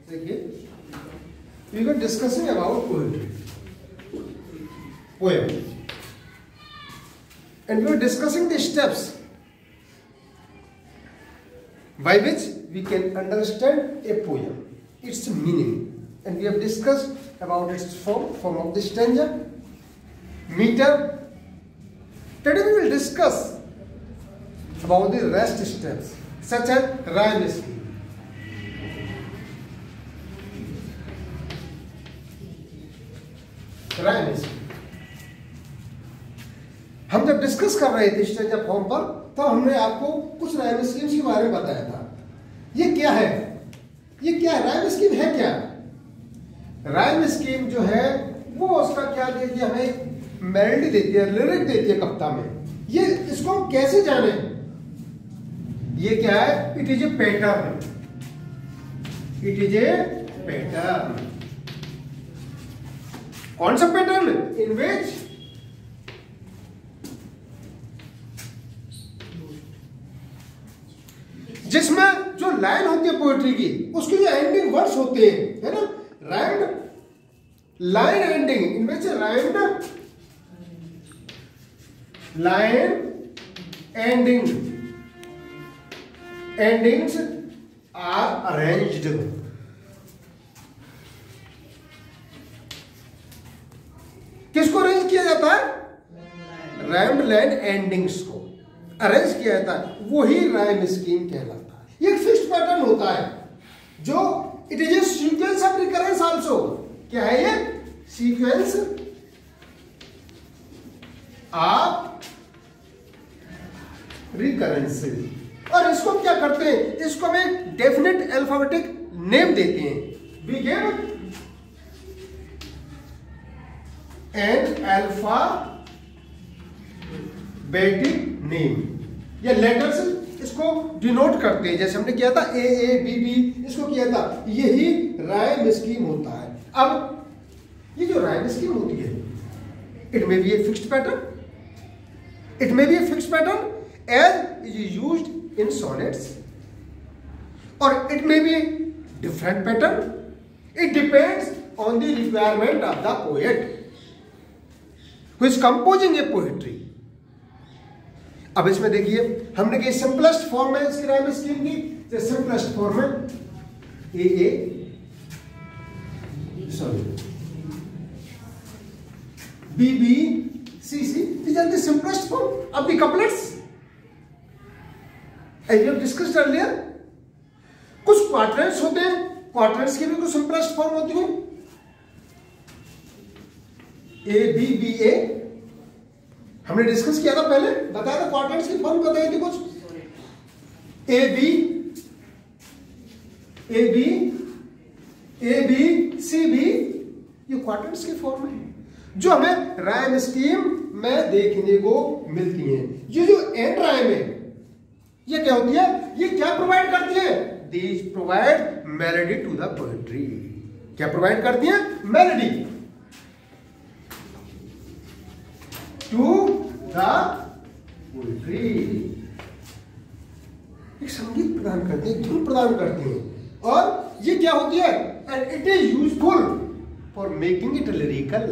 देखिए, we were discussing about poetry, poem, and we were discussing the steps by which we can understand a poem, its meaning, and we have discussed about its form of the stanza, meter. Today we will discuss about the rest steps such as rhyme scheme. Rhyme scheme हम जब discuss कर रहे थे stanza form पर, तो हमने आपको कुछ राइम स्कीम्स के बारे में बताया था। ये क्या है, ये क्या है, राइम स्कीम है क्या? राइम स्कीम जो है वो उसका क्या देती है, हमें मेलोडी देती है, लिरिक देती है कविता में। ये इसको हम कैसे जाने? ये क्या है? It is a pattern, it is a pattern. कौन सा पैटर्न? इन विच जिसमें जो लाइन होती है पोएट्री की, उसके जो एंडिंग वर्ड्स होते हैं, है ना, rhymed line ending, in which rhymed line endings are arranged. किसको अरेंज किया जाता है? राइम्ड लाइन एंडिंग्स को अरेंज किया जाता है, वही राइम स्कीम कहलाता है। ये एक फिक्स्ड पैटर्न होता है जो it is a sequence of recurrence also. क्या है ये? Sequence of recurrence. और इसको क्या करते हैं? इसको हम एक डेफिनेट अल्फाबेटिक नेम देते हैं। We give an alphabetic name, या लेटर्स इसको डिनोट करते हैं। जैसे हमने किया था ए ए बी बी, इसको किया था, यही राइम स्कीम होता है। अब ये जो राइम स्कीम होती है, it may be a fixed pattern, it may be a fixed pattern as is used in sonnets, और it may be different pattern. It depends on the requirement of the poet who is composing a poetry। अब इसमें देखिए, हमने कही simplest form में इसकी rhyme scheme की, जो सिंपलेस्ट फॉर्म में A A sorry B B C C, these are the simplest form of the couplets as we have discussed earlier। कुछ क्वार्टर्स होते हैं, क्वार्टर्स की भी कुछ सिंपलेस्ट फॉर्म होती है, ए बी बी ए हमने डिस्कस किया था, पहले बताया था, क्वार्टर्स की फॉर्म बताई थी कुछ, ए बी सी बी, ये क्वार्टर्स की फॉर्म है जो हमें राइम स्कीम में देखने को मिलती है। ये जो एंड राइम है, ये क्या होती है? ये क्या प्रोवाइड करती है? These provide melody to the poetry. क्या प्रोवाइड करती है? Melody to the poetry. एक संगीत प्रदान करती है, धुन प्रदान करती है, और ये क्या होती है? And it is useful for making it lyrical.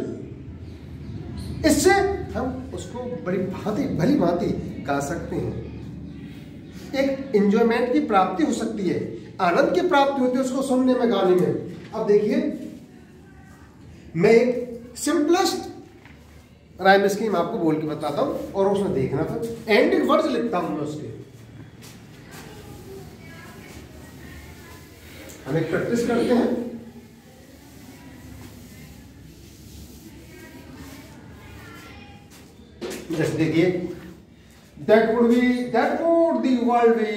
इससे हम उसको बड़ी भली भांति गा सकते हैं। एक एंजॉयमेंट की प्राप्ति हो सकती है, आनंद की प्राप्ति होती है उसको सुनने में, गाने में। अब देखिए, मैं एक सिंपलेस्ट राइम स्कीम आपको बोल के बताता हूं, और उसमें देखना था, एंडिंग वर्ड्स लिखता हूं मैं उसके। हम एक प्रैक्टिस करते हैं। जैसे देखिए, that would the world be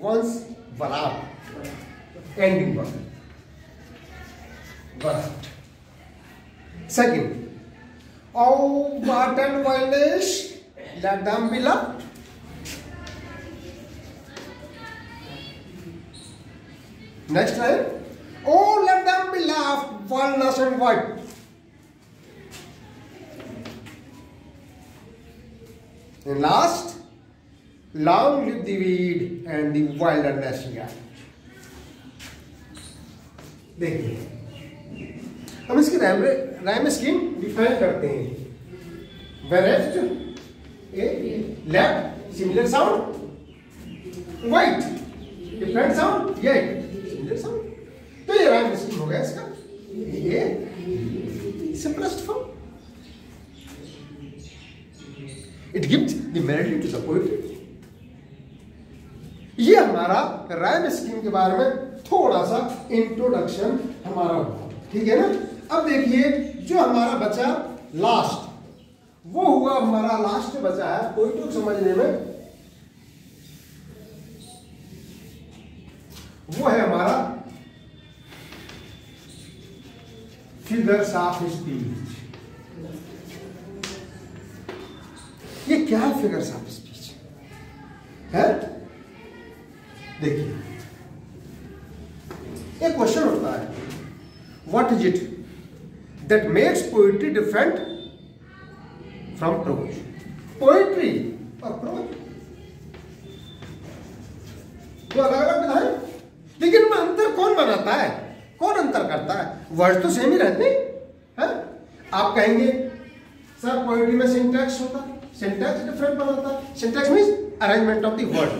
once बरात, एंडिंग वर्ड बरात। Second, oh what and wildness, let them be loved। Next line, oh let them be loved, wildness and white। And last, long live the weed and the wilderness yet। देखिए हम इसकी rhyme scheme define करते हैं। Whereas a left similar sound, white different sound, yet similar sound. तो ये rhyme scheme हो गया इसका, ये simplest form. It gives the melody to the poetry. ये हमारा राइम स्कीम के बारे में थोड़ा सा इंट्रोडक्शन हमारा हुआ, ठीक है ना। अब देखिए जो हमारा बचा लास्ट, वो हुआ हमारा लास्ट बचा है पोइट्री को समझने में, वो है हमारा फिगर्स ऑफ स्पीच। ये क्या है फिगर्स ऑफ स्पीच है? देखिए एक क्वेश्चन होता है, what is it that makes poetry different from prose? Poetry और प्रोज दो अलग अलग विधाएं, लेकिन में अंतर कौन बनाता है, कौन अंतर करता है? वर्ड तो सेम ही रहते हैं। आप कहेंगे सर पोइट्री में सिंटैक्स होता है, सिंटैक्स डिफरेंट बनाता है। Syntax means arrangement of the word.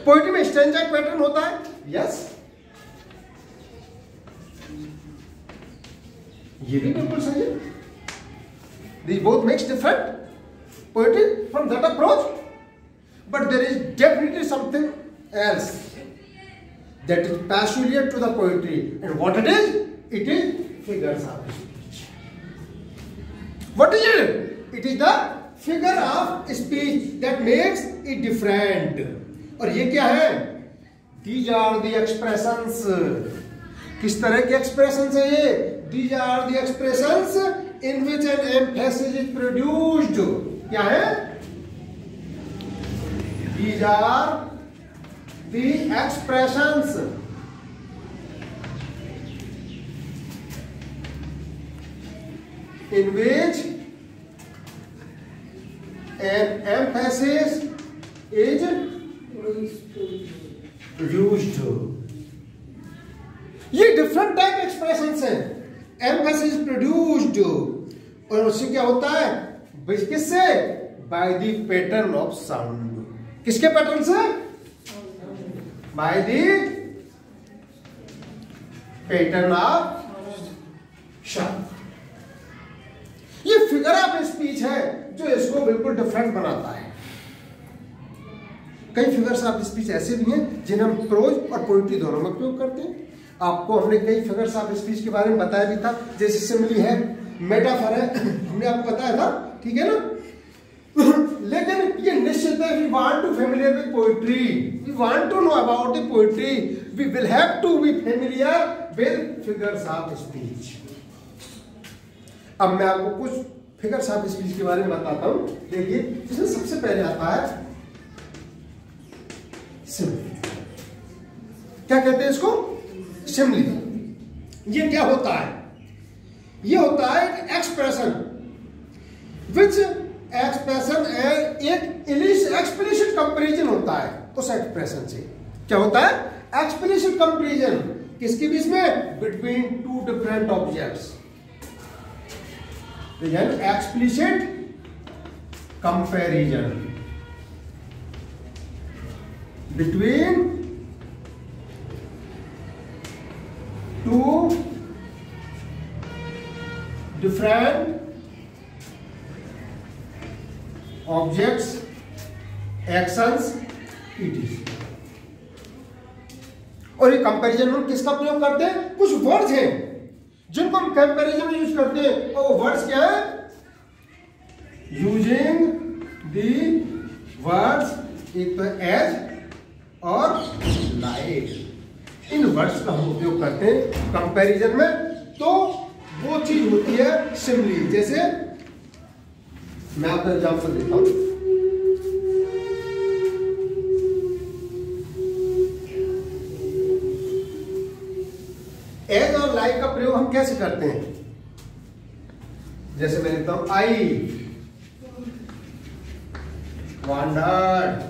Poetry में स्टैंजा पैटर्न होता है, यस, ये भी बिल्कुल सही है। These both makes different poetry from that of prose, but there is definitely something else that is peculiar to the poetry, and what it is? It is figures of speech. What is it? It is the figure of speech that makes it different. और ये क्या है? These are the expressions. किस तरह के expressions है ये? These are the expressions in which an emphasis is produced. क्या है? These are the expressions in which an emphasis is produced. ये डिफरेंट टाइप एक्सप्रेशंस हैं, एम्फेसिस प्रोड्यूस्ड, और उससे क्या होता है? किससे? By the pattern of sound. किसके पैटर्न से? By the pattern of sound. ये फिगर ऑफ स्पीच है जो इसको बिल्कुल डिफरेंट बनाता है। कई फिगर्स ऑफ स्पीच ऐसे भी हैं जिन्हें हम प्रोज और पोइट्री दोनों में प्रयोग करते हैं। आपको हमने कई फिगर्स ऑफ स्पीच के बारे में बताया भी था, जैसे सिमिली है, मेटाफर है, हमने आपको बताया था, ठीक है ना। लेकिन ये निश्चित है, we want to familiar with poetry, we want to know about the poetry, we will have to be familiar with figures of speech. अब मैं आपको कुछ फिगर्स ऑफ स्पीच के बारे में बताता हूं। देखिए इसमें सबसे पहले आता है सिमिली। क्या कहते हैं इसको? सिमिली। ये क्या होता है? ये होता है एक एक्सप्रेशन विच एक्सप्रेशन एक एक्सप्लिसिट कंपैरिजन होता है उस एक्सप्रेशन से। क्या होता है? Explicit comparison. किसके बीच में? Between two different objects. Explicit comparison between two different objects, actions, it. और ये कंपैरिजन हम किसका प्रयोग करते हैं? कुछ वर्ड्स हैं जिनको हम कंपैरिजन में यूज करते हैं, और वो वर्ड्स क्या है? यूजिंग दी वर्ड्स, एक तो एज और लाइक, इन वर्ड्स का हम उपयोग करते हैं कंपैरिजन में। तो वो चीज होती है सिमिली। जैसे मैं आपको एग्जांपल देता हूं, एज और लाइक का प्रयोग हम कैसे करते हैं? जैसे मैं लिखता हूं आई wandered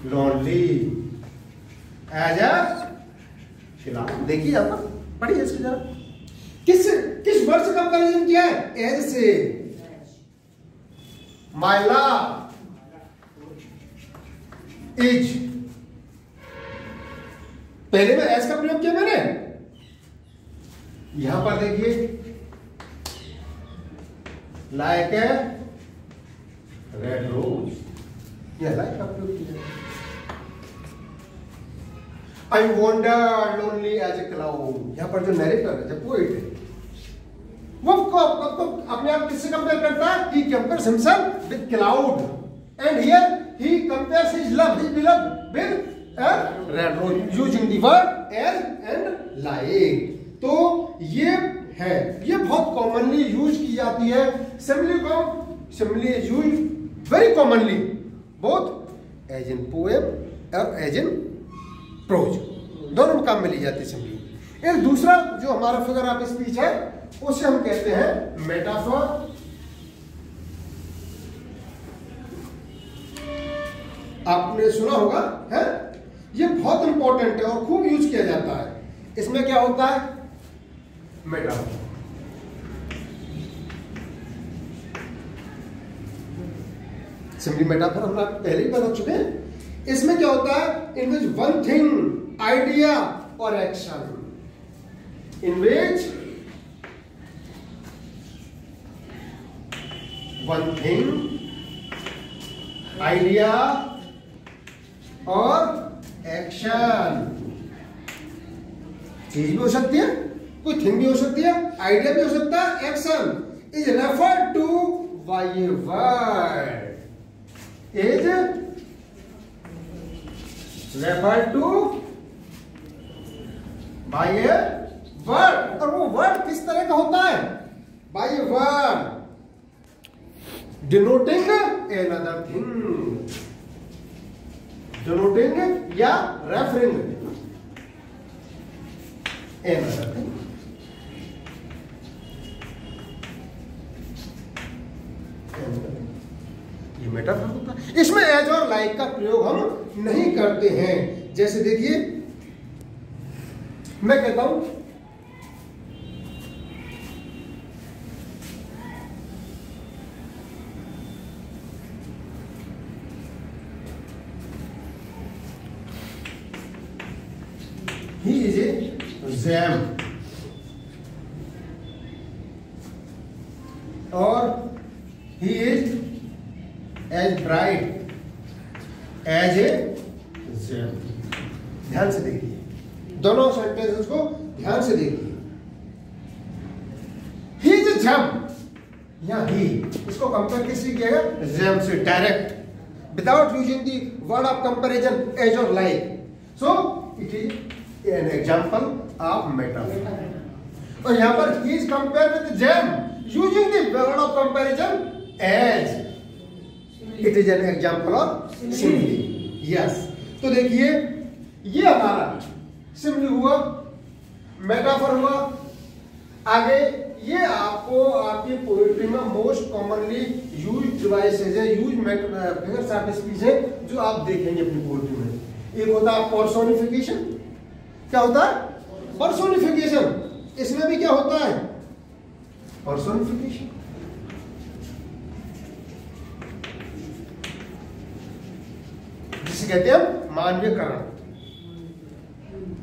lonely as a खिलाओ। देखिए यहां पर पढ़िए इसको जरा, किस वर्ड से कंपैरिजन किया है? एज से। माइला इज, पहले में एज का प्रयोग किया मैंने। यहां पर देखिए लाइक ए रेड रोज, यह लाइक का प्रयोग किया। I wonder lonely as a cloud, यहां पर जो नरेटर है, जो पोइट है, वो अपने आप किससे कंपेयर करता है? He compares himself with cloud and here he compares his love, his beloved with a red rose using the word as and like। तो ये है, ये बहुत कॉमनली यूज की जाती है। Simile is use very commonly both as in poem और as in prose, दोनों में काम में ली जाती है सिमिली। एक दूसरा जो हमारा फिगर ऑफ स्पीच है उसे हम कहते हैं मेटाफर। आपने सुना होगा है, ये बहुत इंपॉर्टेंट है और खूब यूज किया जाता है। इसमें क्या होता है? मेटाफर। सिंपली मेटाफर हम पहले ही बता चुके हैं। इसमें क्या होता है? In which one thing, idea और action, in which one thing, idea और एक्शन, चीज भी हो सकती है, कोई थिंग भी हो सकती है, आइडिया भी हो सकता है, action is referred to by a word, is referred to by a word. और वो वर्ड किस तरह का होता है? By a word denoting another thing, denoting या रेफरिंग another thing। ये मेटाफर होता है। इसमें एज और लाइक का प्रयोग हम नहीं करते हैं। जैसे देखिए मैं कहता हूं he is a jam, और he is as bright as a jam। ध्यान से देखिए, दोनों सेंटेंसेस को ध्यान से देखिए। he is a jam, या he, इसको कंपेयर किससे किया गया? जैम से, direct, without using the word of comparison as और like. So it is an example of metaphor। और यहां पर he is compared with jam using the word of comparison as, it is an example of simile। yes, तो देखिए ये हमारा simile हुआ, metaphor हुआ। आगे ये आपको आपकी पोएट्री में मोस्ट कॉमनली यूज डिवाइसेज है, यूज फिगर्स ऑफ स्पीच है जो आप देखेंगे अपनी पोएट्री में। एक होता है पर्सोनिफिकेशन। क्या होता है? पर्सोनिफिकेशन। इसमें भी क्या होता है? पर्सोनिफिकेशन। जिसे कहते हैं मानवीयकरण।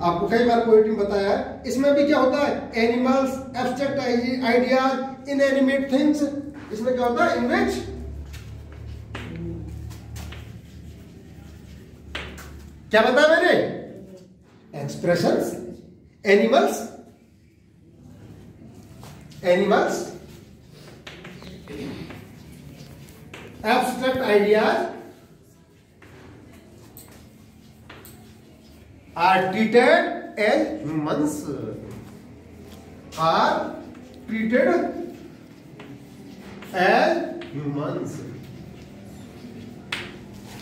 आपको कई बार पोएट्री में बताया है। इसमें भी क्या होता है? Animals, abstract ideas, inanimate things. इसमें क्या होता है? इन विच क्या बताया मैंने? Expressions, animals, abstract ideas are treated as humans, are treated as humans,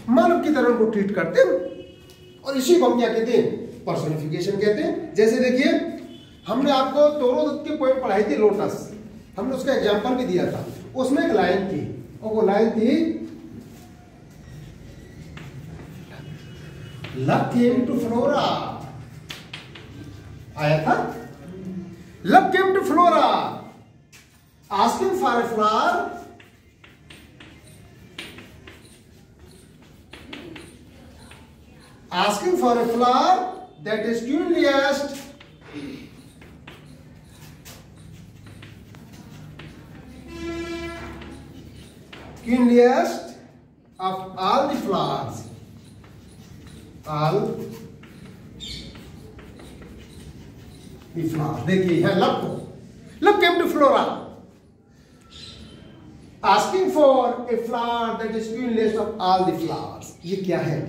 मानव की तरह उनको ट्रीट करते हैं। और इसी को हम क्या कहते हैं? पर्सोनिफिकेशन कहते हैं। जैसे देखिए हमने आपको तोरो दत्त की पोएम पढ़ाई थी लोटस, हमने उसका एग्जांपल भी दिया था। उसमें एक लाइन थी और वो लाइन थी लव केम टू फ्लोरा आया था। Love came to Flora asking for a flower, asking for a flower that is queenliest of all the flowers, all the flowers। देखिए है लव को, love came to Flora asking for a flower that is queenliest of all the flowers. ये क्या है?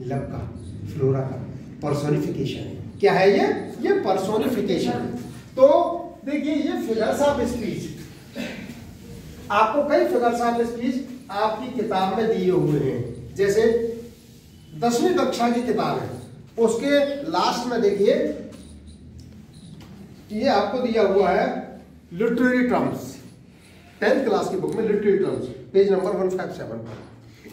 Love का, flora का personification है। क्या है ये पर्सोनिफिकेशन है। तो देखिए ये फिगर्स ऑफ स्पीच, आपको कई फिगर्स ऑफ स्पीच आपकी किताब में दिए हुए हैं। जैसे 10वीं कक्षा की किताब है, उसके लास्ट में देखिए ये आपको दिया हुआ है लिटरेरी टर्म्स, 10th क्लास की बुक में लिटरेरी टर्म्स, पेज नंबर 157 पर।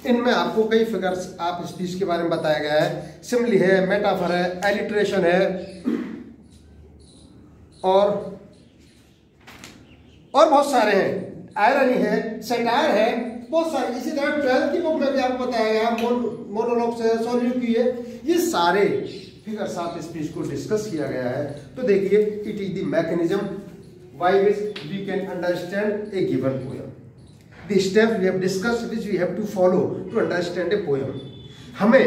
इनमें आपको कई फिगर्स आप स्पीच के बारे में बताया गया है। सिमिली है, मेटाफर है, एलिट्रेशन है और बहुत सारे हैं, आयरनी है, सैटायर है, बहुत सारे। इसी तरह 12th की बुक में भी आपको बताया गया मोनोलॉग्स है, सॉलिलोक्वी है। ये सारे फिगर्स ऑफ स्पीच को डिस्कस किया गया है। तो देखिए it is the mechanism by which we can understand a given poem, the steps we have discussed which we have to follow to understand a poem। हमें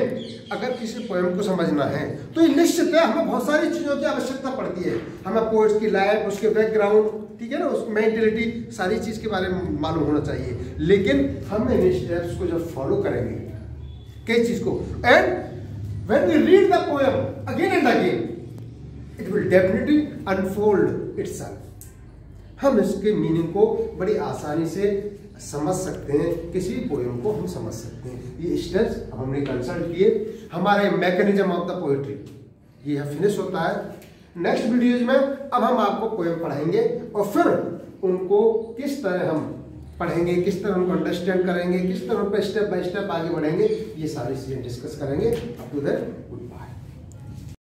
अगर किसी पोएम को समझना है तो निश्चित है हमें बहुत सारी चीजों की आवश्यकता पड़ती है। हमें पोएट्स की लाइफ, उसके बैकग्राउंड, ठीक है ना, उस मेंटेलिटी, सारी चीज के बारे में मालूम होना चाहिए। लेकिन हम इन स्टेप्स को जब फॉलो करेंगे कई चीज को, and when we read the poem again and again it will definitely unfold itself. हम इसके मीनिंग को बड़ी आसानी से समझ सकते हैं, किसी भी पोएम को हम समझ सकते हैं। ये स्टेप्स हमने कंसल्ट किए, हमारे मैकेनिज्म ऑफ द पोएट्री ये फिनिश होता है। नेक्स्ट वीडियोज में अब हम आपको पोएम पढ़ाएंगे और फिर उनको किस तरह हम पढ़ेंगे, किस तरह उनको अंडरस्टैंड करेंगे, किस तरह उन पर स्टेप बाय स्टेप आगे बढ़ेंगे, ये सारी चीजें डिस्कस करेंगे। Up to that good bye.